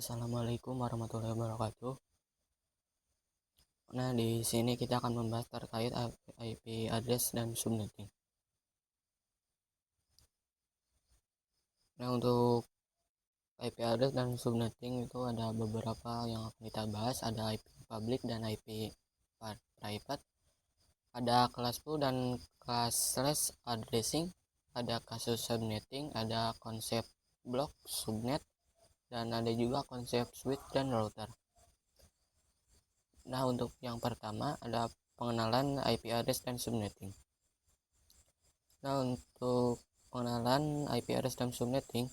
Assalamualaikum warahmatullahi wabarakatuh. Nah, di sini kita akan membahas terkait IP address dan subnetting. Nah, untuk IP address dan subnetting itu ada beberapa yang akan kita bahas. Ada IP public dan IP private. Ada kelas pool dan kelas slash addressing. Ada kasus subnetting, ada konsep block subnet, dan ada juga konsep switch dan router. Nah, untuk yang pertama ada pengenalan IP address dan subnetting. Nah, untuk pengenalan IP address dan subnetting,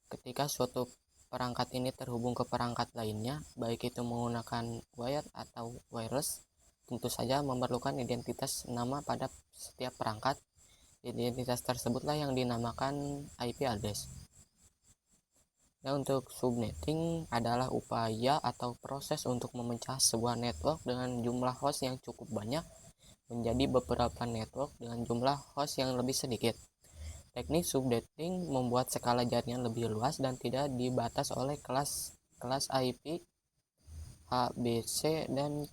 ketika suatu perangkat ini terhubung ke perangkat lainnya, baik itu menggunakan wire atau wireless, tentu saja memerlukan identitas nama pada setiap perangkat. Identitas tersebutlah yang dinamakan IP address. Nah, untuk subnetting adalah upaya atau proses untuk memecah sebuah network dengan jumlah host yang cukup banyak menjadi beberapa network dengan jumlah host yang lebih sedikit. Teknik subnetting membuat skala jaringan lebih luas dan tidak dibatas oleh kelas IP ABC dan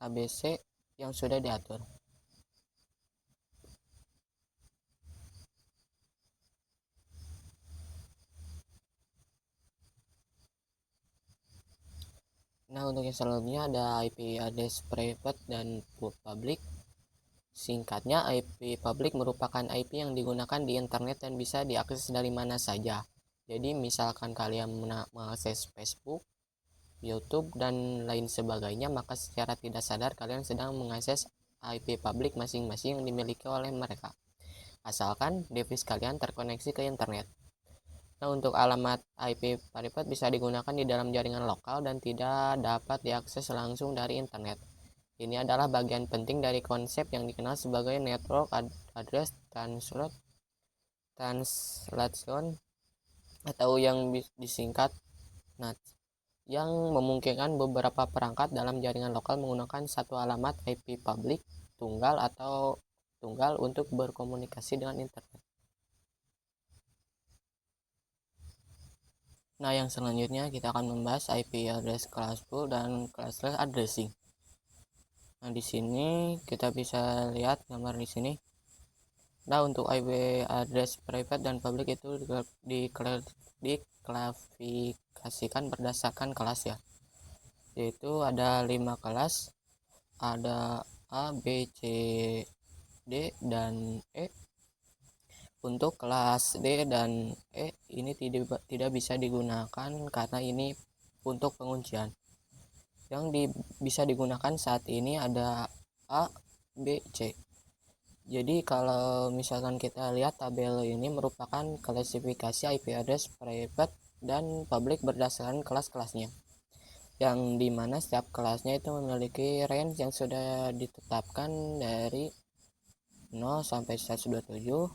ABC yang sudah diatur. Nah, untuk yang selanjutnya ada IP address private dan public. Singkatnya, IP public merupakan IP yang digunakan di internet dan bisa diakses dari mana saja. Jadi, misalkan kalian mengakses Facebook, YouTube, dan lain sebagainya, maka secara tidak sadar kalian sedang mengakses IP public masing-masing yang dimiliki oleh mereka. Asalkan device kalian terkoneksi ke internet. Nah, untuk alamat IP private bisa digunakan di dalam jaringan lokal dan tidak dapat diakses langsung dari internet. Ini adalah bagian penting dari konsep yang dikenal sebagai Network Address Translation atau yang disingkat NAT, yang memungkinkan beberapa perangkat dalam jaringan lokal menggunakan satu alamat IP public tunggal untuk berkomunikasi dengan internet. Nah, yang selanjutnya kita akan membahas IP address class pool dan classless addressing. Nah, di sini kita bisa lihat gambar di sini. Nah, untuk IP address private dan public itu diklasifikasikan berdasarkan kelas ya. Yaitu ada 5 kelas, ada A, B, C, D, dan E. Untuk kelas D dan E ini tidak bisa digunakan karena ini untuk penguncian. Yang bisa digunakan saat ini ada A, B, C. Jadi kalau misalkan kita lihat tabel ini merupakan klasifikasi IP address private dan public berdasarkan kelas-kelasnya, yang dimana setiap kelasnya itu memiliki range yang sudah ditetapkan dari 0 sampai 127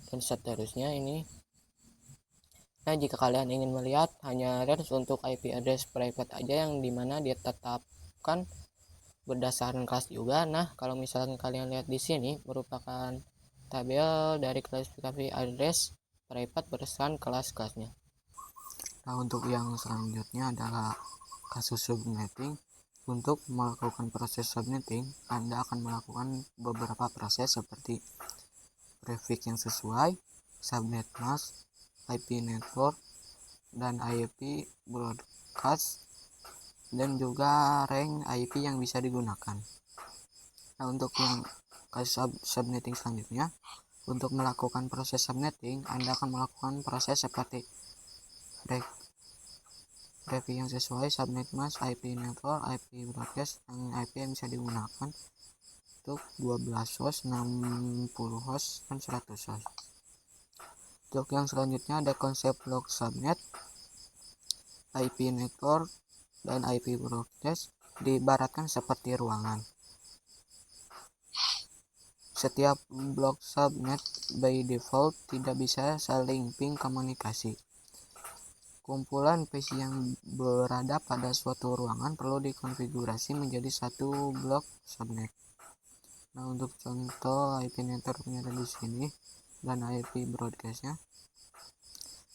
dan seterusnya ini. Nah, jika kalian ingin melihat hanya range untuk IP address private aja yang dimana ditetapkan berdasarkan kelas juga. Nah, kalau misalkan kalian lihat di sini merupakan tabel dari klasifikasi address private berdasarkan kelas-kelasnya. Nah, untuk yang selanjutnya adalah kasus subnetting. Untuk melakukan proses subnetting, Anda akan melakukan beberapa proses seperti prefix yang sesuai, subnet mask, IP network, dan IP broadcast, dan juga range IP yang bisa digunakan. Nah, untuk yang kasus subnetting selanjutnya, untuk melakukan proses subnetting, Anda akan melakukan proses seperti prefix yang sesuai, subnet mask, IP network, IP broadcast, dan IP yang bisa digunakan untuk 12 host, 60 host, dan 100 host. Untuk yang selanjutnya ada konsep block subnet, IP network, dan IP broadcast diibaratkan seperti ruangan. Setiap blok subnet by default tidak bisa saling ping komunikasi. Kumpulan PC yang berada pada suatu ruangan perlu dikonfigurasi menjadi satu blok subnet. Nah, untuk contoh IP networknya ada di sini dan IP broadcastnya.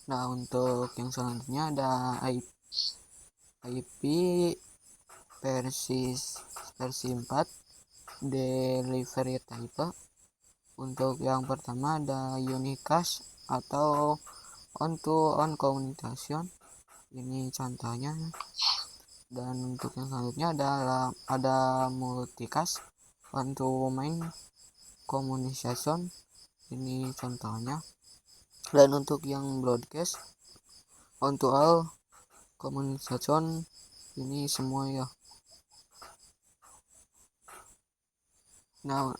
Nah, untuk yang selanjutnya ada IP versi 4 delivery type. Untuk yang pertama ada unicast atau on to on communication, ini contohnya. Dan untuk yang selanjutnya ada multicast on to main communication, ini contohnya. Dan untuk yang broadcast on to all communication, ini semua ya. Nah,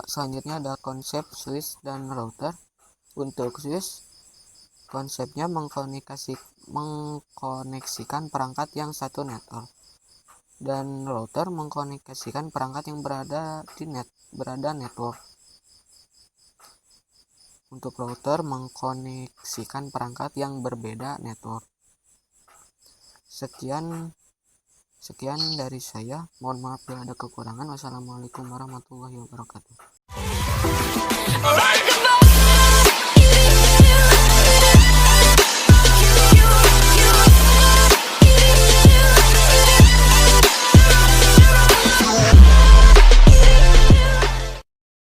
selanjutnya ada konsep switch dan router. Untuk switch, konsepnya mengkoneksikan perangkat yang satu network, dan router mengkoneksikan perangkat yang berada network. Untuk router mengkoneksikan perangkat yang berbeda network. Sekian dari saya. Mohon maaf bila ada kekurangan. Wassalamualaikum warahmatullahi wabarakatuh.